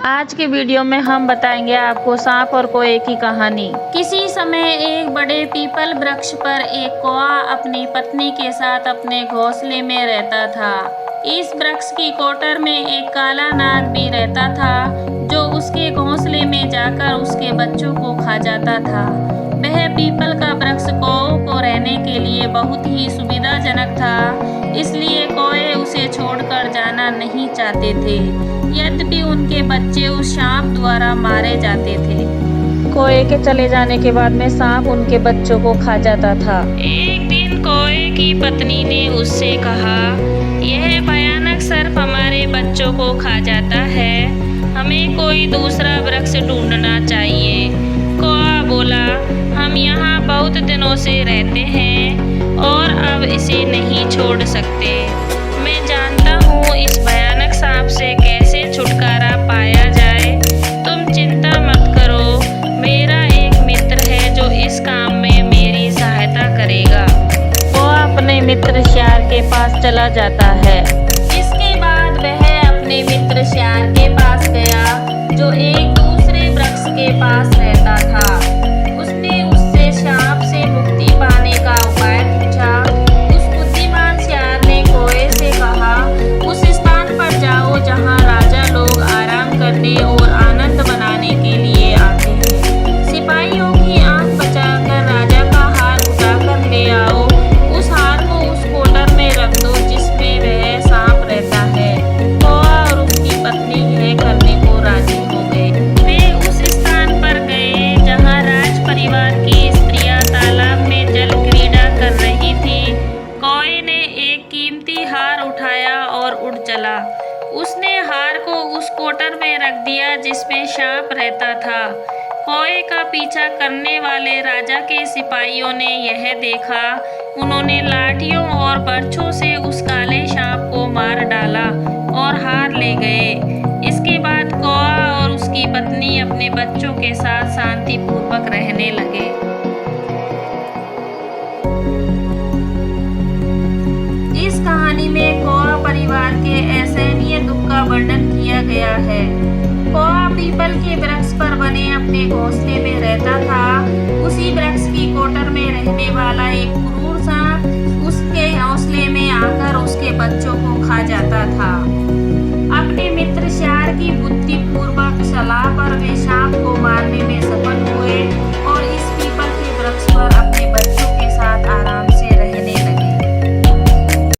आज के वीडियो में हम बताएंगे आपको सांप और कौए की कहानी। किसी समय एक बड़े पीपल वृक्ष पर एक कौआ अपनी पत्नी के साथ अपने घोंसले में रहता था। इस वृक्ष की कोटर में एक काला नाग भी रहता था जो उसके घोंसले में जाकर उसके बच्चों को खा जाता था। वह पीपल का वृक्ष कौओं को रहने के लिए बहुत ही सुविधाजनक था, इसलिए कौए उसे छोड़कर जाना नहीं चाहते थे। यद्यपि उनके बच्चे उस सांप द्वारा मारे जाते थे। कौए के चले जाने के बाद में सांप उनके बच्चों को खा जाता था। एक दिन कौए की पत्नी ने उससे कहा, यह भयानक सर्प हमारे बच्चों को खा जाता है, हमें कोई दूसरा वृक्ष ढूंढना चाहिए। कौआ बोला, हम यहाँ बहुत दिनों से रहते हैं और अब इसे नहीं छोड़ सकते। मैं जानता हूँ इस भयानक सांप से कैसे छुटकारा पाया जाए। तुम चिंता मत करो, मेरा एक मित्र है जो इस काम में मेरी सहायता करेगा। वो अपने मित्र श्यार के पास चला जाता है। इसके बाद वह अपने मित्र श्यार के पास गया जो एक दूसरे वृक्ष के पास रहता था। उसने उससे सांप से मुक्ति पाने का उपाय पूछा। उस बुद्धिमान श्यार ने कौए से कहा, उस स्थान पर जाओ जहाँ राजा लोग आराम करने और आनंद मनाने के लिए आते हैं। सिपाहियों की आंख बचाकर राजा का हार उठाकर ले आओ। उस हार को उस कोटर में रख दो जिसमें वह सांप रहता है। कौआ और उसकी पत्नी यह करने को राजी हो गए। वे उस स्थान पर गए जहाँ राज परिवार की स्त्रियां तालाब में जल क्रीड़ा कर रही थी। कौए ने एक कीमती हार उठाया और उड़ चला। उसने हार को उस कोटर में रख दिया जिसमें सांप रहता था। कौए का पीछा करने वाले राजा के सिपाहियों ने यह देखा। उन्होंने लाठियों और बर्छों से उस काले सांप को मार डाला और हार ले गए। इसके बाद कौआ और उसकी पत्नी अपने बच्चों के साथ शांतिपूर्वक रहने लगे। इस कहानी में कौआ परिवार के असहनीय दुख का वर्णन किया गया है। कौआ पीपल के वृक्ष पर बने अपने घोंसले में रहता था। उसी वृक्ष की कोटर में रहने वाला एक क्रूर सांप उसके घोंसले में आकर उसके बच्चों को खा जाता था। अपने मित्र श्यार की बुद्धिपूर्वक सलाह पर वे सांप को मारने में सफल